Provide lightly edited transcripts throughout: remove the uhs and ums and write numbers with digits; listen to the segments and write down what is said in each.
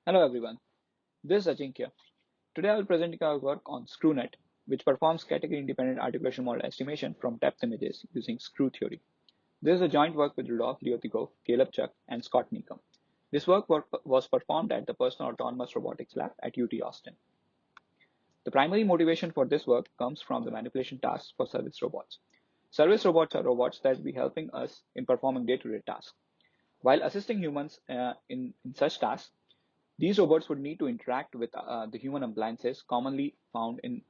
Hello everyone, this is Ajinkya. Today I will present our work on ScrewNet, which performs category-independent articulation model estimation from depth images using screw theory. This is a joint work with Rudolf Lyotikov, Caleb Chuck, and Scott Neekum. This work was performed at the Personal Autonomous Robotics Lab at UT Austin. The primary motivation for this work comes from the manipulation tasks for service robots. Service robots are robots that will be helping us in performing day-to-day tasks. While assisting humans in such tasks, these robots would need to interact with the human appliances commonly found in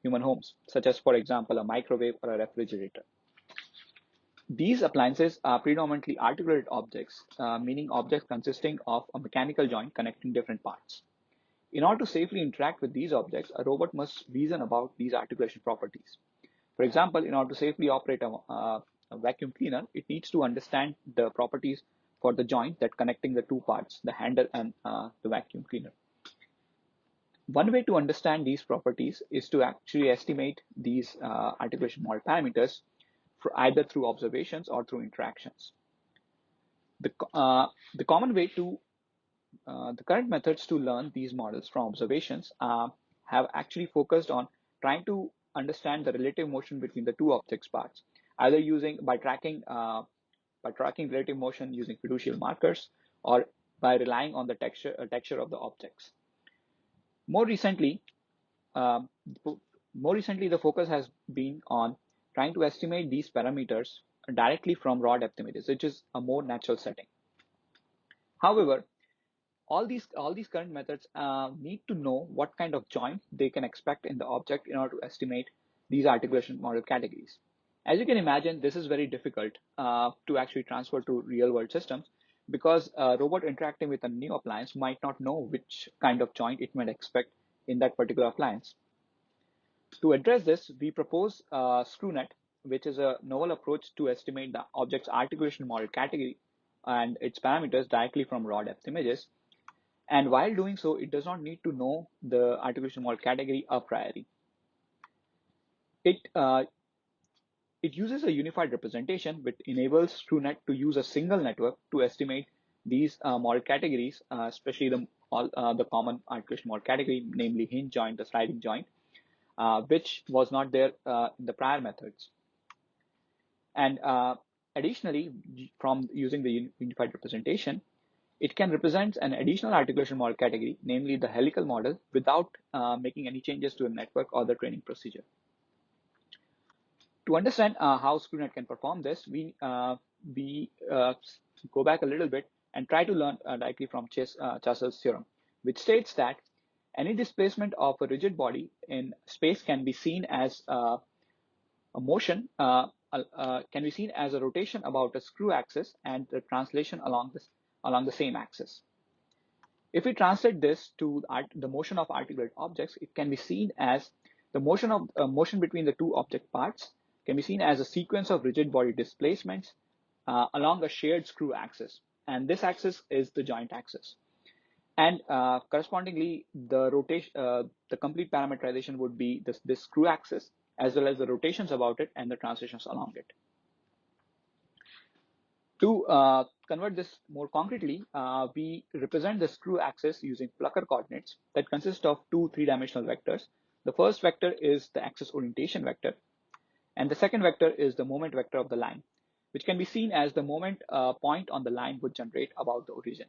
human homes, such as, for example, a microwave or a refrigerator. These appliances are predominantly articulated objects, meaning objects consisting of a mechanical joint connecting different parts. In order to safely interact with these objects, a robot must reason about these articulation properties. For example, in order to safely operate a vacuum cleaner, it needs to understand the properties for the joint that connecting the two parts, the handle and the vacuum cleaner. One way to understand these properties is to actually estimate these articulation model parameters for either through observations or through interactions. The common way to the current methods to learn these models from observations have actually focused on trying to understand the relative motion between the two objects parts, either using by tracking relative motion using fiducial markers or by relying on the texture of the objects. More recently, um, the focus has been on trying to estimate these parameters directly from raw depth images, which is a more natural setting. However, all these current methods need to know what kind of joint they can expect in the object in order to estimate these articulation model categories. As you can imagine, this is very difficult to actually transfer to real world systems because a robot interacting with a new appliance might not know which kind of joint it might expect in that particular appliance. To address this, we propose ScrewNet, which is a novel approach to estimate the object's articulation model category and its parameters directly from raw depth images. And while doing so, it does not need to know the articulation model category a priori. It, uh, it uses a unified representation which enables ScrewNet to use a single network to estimate these model categories, especially the common articulation model category, namely hinge joint, the sliding joint, which was not there in the prior methods. And additionally, from using the unified representation, it can represent an additional articulation model category, namely the helical model, without making any changes to the network or the training procedure. To understand how ScrewNet can perform this, we go back a little bit and try to learn directly from Chassel's theorem, which states that any displacement of a rigid body in space can be seen as a motion, can be seen as a rotation about a screw axis and the translation along the same axis. If we translate this to the motion of articulated objects, it can be seen as the motion between the two object parts can be seen as a sequence of rigid body displacements along a shared screw axis, and this axis is the joint axis. And correspondingly, the complete parameterization would be this screw axis as well as the rotations about it and the translations along it. To convert this more concretely, we represent the screw axis using Plucker coordinates that consist of two three-dimensional vectors. The first vector is the axis orientation vector, and the second vector is the moment vector of the line, which can be seen as the moment point on the line would generate about the origin.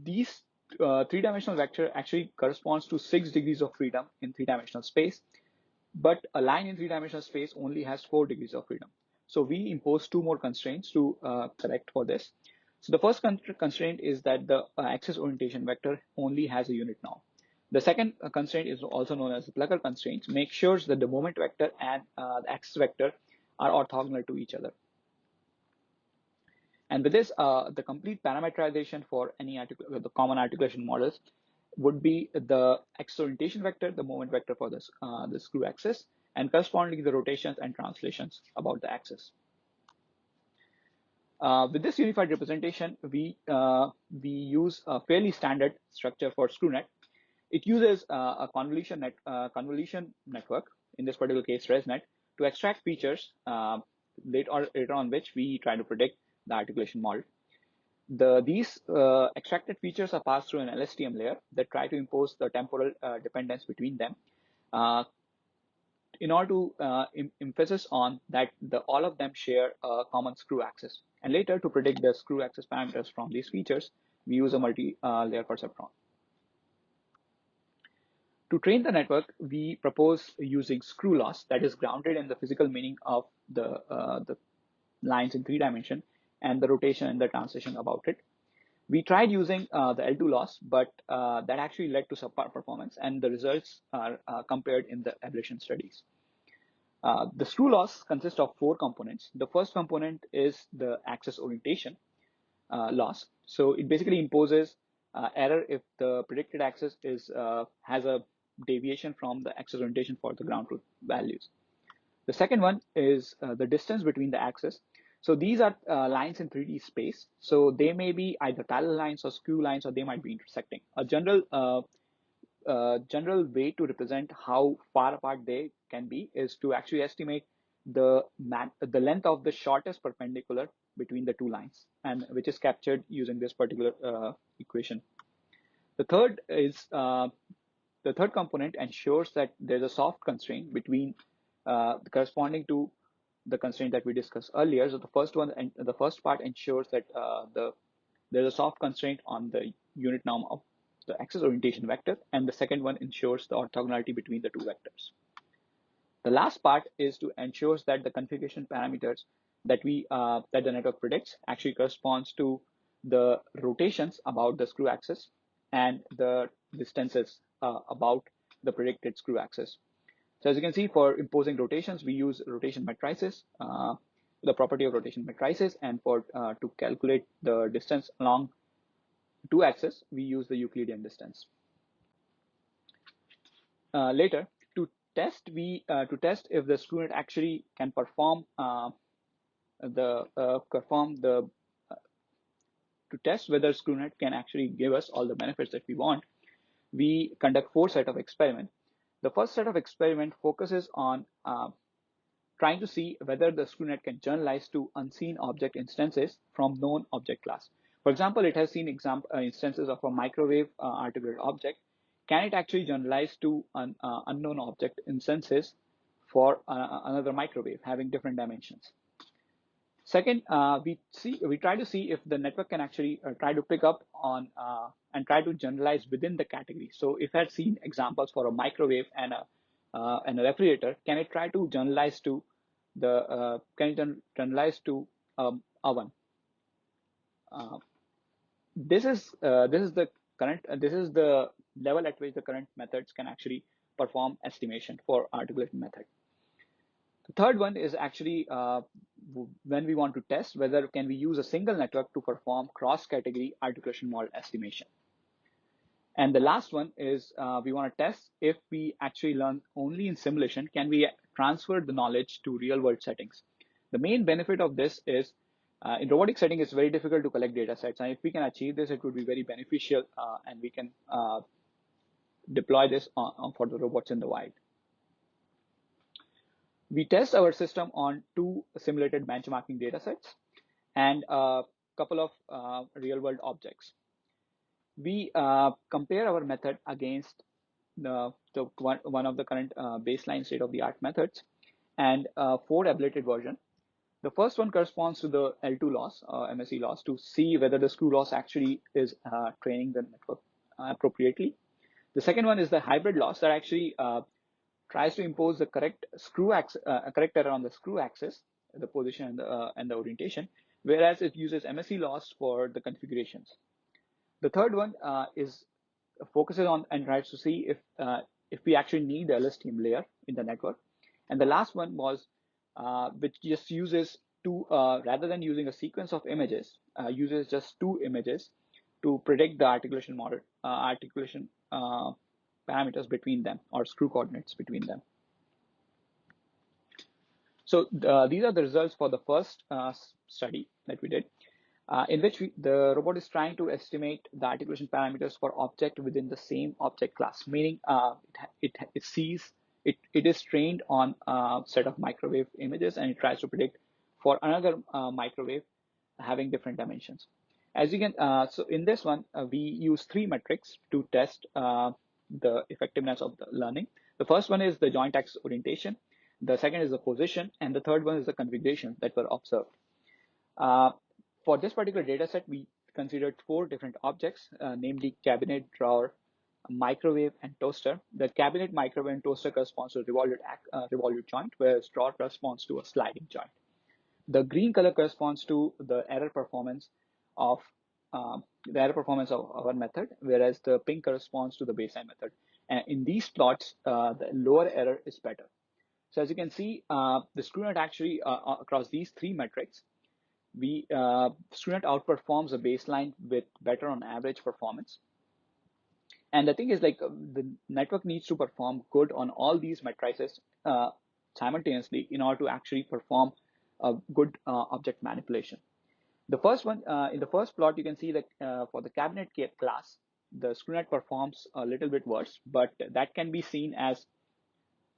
These three-dimensional vector actually corresponds to 6 degrees of freedom in three-dimensional space, but a line in three-dimensional space only has 4 degrees of freedom. So we impose two more constraints to correct for this. So the first constraint is that the axis orientation vector only has a unit norm. The second constraint is also known as the Plucker constraint, make sure that the moment vector and the axis vector are orthogonal to each other. And with this, the complete parameterization for the common articulation models would be the axis orientation vector, the moment vector for this the screw axis, and correspondingly the rotations and translations about the axis. With this unified representation, we use a fairly standard structure for ScrewNet. It uses a convolution network, in this particular case ResNet, to extract features later on which we try to predict the articulation model. These extracted features are passed through an LSTM layer that try to impose the temporal dependence between them in order to emphasis on that all of them share a common screw axis. And later, to predict the screw axis parameters from these features, we use a multi-layer perceptron. To train the network, we propose using screw loss that is grounded in the physical meaning of the lines in 3 dimension and the rotation and the translation about it. We tried using the L2 loss, but that actually led to subpar performance, and the results are compared in the ablation studies. The screw loss consists of 4 components. The first component is the axis orientation loss. So it basically imposes error if the predicted axis has a deviation from the axis orientation for the ground truth values. The second one is the distance between the axes. So these are lines in 3D space. So they may be either parallel lines or skew lines, or they might be intersecting. A general way to represent how far apart they can be is to actually estimate the length of the shortest perpendicular between the 2 lines, and which is captured using this particular equation. The third component ensures that there's a soft constraint between corresponding to the constraint that we discussed earlier. So the first part ensures that there's a soft constraint on the unit norm of the axis orientation vector, and the second one ensures the orthogonality between the 2 vectors. The last part is to ensure that the configuration parameters that the network predicts actually corresponds to the rotations about the screw axis and the distances about the predicted screw axis. So as you can see, for imposing rotations, we use rotation matrices, the property of rotation matrices, and for to calculate the distance along 2 axes, we use the Euclidean distance. Later, to test if the screwnet actually can perform to test whether screwnet can actually give us all the benefits that we want, we conduct 4 sets of experiments. The first set of experiment focuses on trying to see whether the screwnet can generalize to unseen object instances from known object class. For example, it has seen instances of a microwave articulated object. Can it actually generalize to unknown object instances for another microwave having different dimensions? Second, we try to see if the network can actually try to pick up on and try to generalize within the category. So if it had seen examples for a microwave and a refrigerator, can it try to generalize to oven? This is the level at which the current methods can actually perform estimation for articulation method. The third one is actually when we want to test whether can we use a single network to perform cross-category articulation model estimation. And the last one is we want to test if we actually learn only in simulation, can we transfer the knowledge to real-world settings. The main benefit of this is in robotic setting, it's very difficult to collect data sets. And if we can achieve this, it would be very beneficial and we can deploy this for the robots in the wild. We test our system on 2 simulated benchmarking data sets and a couple of real-world objects. We compare our method against one of the current baseline state-of-the-art methods and 4 ablated version. The first one corresponds to the L2 loss, MSE loss, to see whether the screw loss actually is training the network appropriately. The second one is the hybrid loss that actually tries to impose the correct error on the screw axis, the position and the orientation, whereas it uses MSE loss for the configurations. The third one focuses on and tries to see if we actually need the LSTM layer in the network. And the last one was which just uses rather than using a sequence of images, uses just 2 images to predict the articulation model, parameters between them, or screw coordinates between them. So these are the results for the first study that we did, in which the robot is trying to estimate the articulation parameters for object within the same object class, meaning it is trained on a set of microwave images, and it tries to predict for another microwave having different dimensions. As you can, so in this one, we use three metrics to test the effectiveness of the learning. The first one is the joint axis orientation. The second is the position, and the third one is the configuration that were observed. Uh, for this particular data set, we considered four different objects, namely cabinet, drawer, microwave, and toaster. The cabinet, microwave, and toaster corresponds to a revolute joint, whereas drawer corresponds to a sliding joint. The green color corresponds to the error performance of our method, whereas the pink corresponds to the baseline method. And in these plots, the lower error is better. So as you can see, the ScrewNet actually across these three metrics, ScrewNet outperforms the baseline with better on average performance. And the thing is, like, the network needs to perform good on all these matrices simultaneously in order to actually perform a good object manipulation. The first one, in the first plot, you can see that for the cabinet class, the ScrewNet performs a little bit worse, but that can be seen as,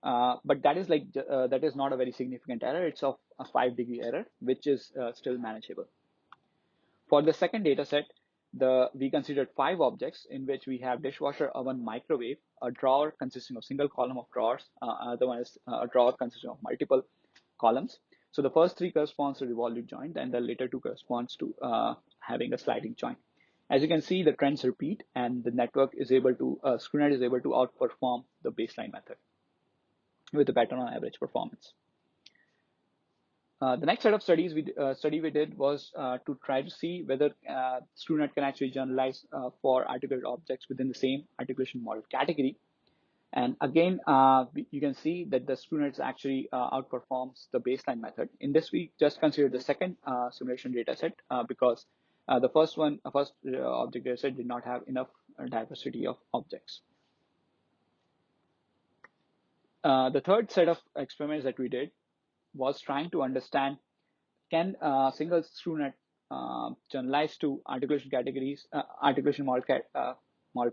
but that is that is not a very significant error. It's of a 5-degree error, which is still manageable. For the second data set, we considered 5 objects in which we have dishwasher, oven, microwave, a drawer consisting of single column of drawers, another one is a drawer consisting of multiple columns. So the first 3 corresponds to revolute joint, and the later 2 corresponds to having a sliding joint. As you can see, the trends repeat, and the network is able to, ScrewNet is able to outperform the baseline method with a better on average performance. The next set of studies we did was to try to see whether ScrewNet can actually generalize for articulated objects within the same articulation model category. And again, you can see that the ScrewNet actually outperforms the baseline method. In this, we just considered the second simulation data set because the first object data set did not have enough diversity of objects. The third set of experiments that we did was trying to understand, can single ScrewNet generalize to articulation categories, articulation model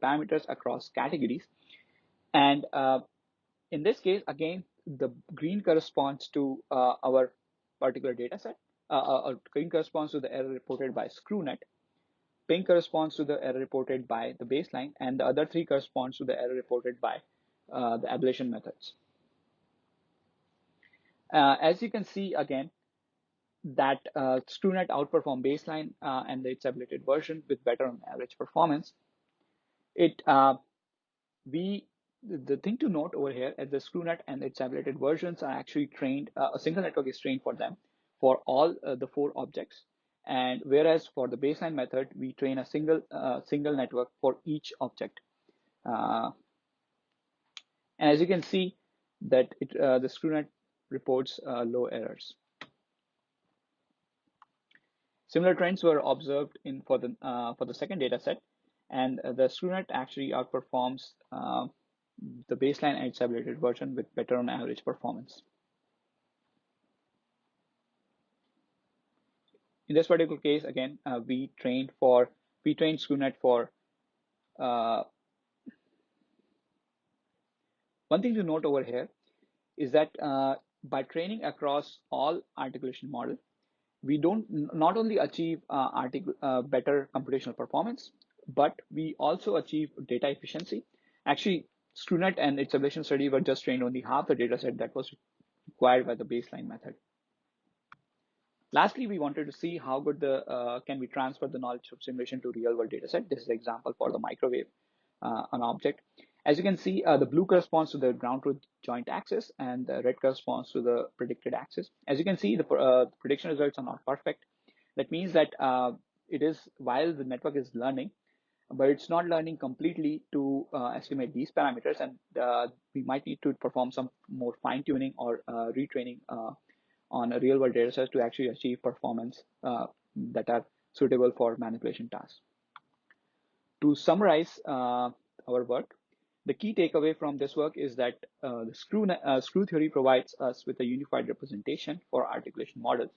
parameters across categories. And in this case, again, the green corresponds to our particular data set. Green corresponds to the error reported by ScrewNet. Pink corresponds to the error reported by the baseline, and the other 3 corresponds to the error reported by the ablation methods. As you can see, again, that ScrewNet outperformed baseline and its ablated version with better on average performance. The thing to note over here is the ScrewNet and its ablated versions are actually trained, a single network is trained for them for all the 4 objects. And whereas for the baseline method, we train a single network for each object. And as you can see that the ScrewNet reports low errors. Similar trends were observed for the second data set, and the ScrewNet actually outperforms the baseline and its ablated version with better on average performance. In this particular case, again, we trained ScrewNet for one thing to note over here is that by training across all articulation models, we don't not only achieve better computational performance, but we also achieve data efficiency. Actually, ScrewNet and its ablation study were just trained only half the data set that was required by the baseline method. Lastly, we wanted to see how good can we transfer the knowledge of simulation to real world data set. This is an example for the microwave, an object. As you can see, the blue corresponds to the ground truth joint axis, and the red corresponds to the predicted axis. As you can see, the prediction results are not perfect. That means that while the network is learning, but it's not learning completely to estimate these parameters, and we might need to perform some more fine tuning or retraining on a real world data set to actually achieve performance that are suitable for manipulation tasks. To summarize our work, the key takeaway from this work is that the screw theory provides us with a unified representation for articulation models.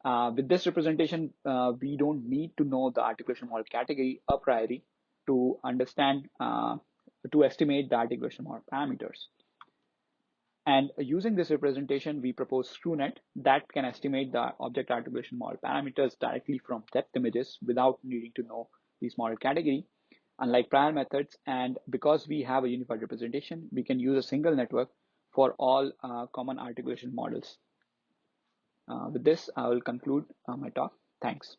With this representation, we don't need to know the articulation model category a priori to understand, to estimate the articulation model parameters. And using this representation, we propose ScrewNet that can estimate the object articulation model parameters directly from depth images without needing to know these model category. Unlike prior methods, and because we have a unified representation, we can use a single network for all common articulation models. With this, I will conclude my talk. Thanks.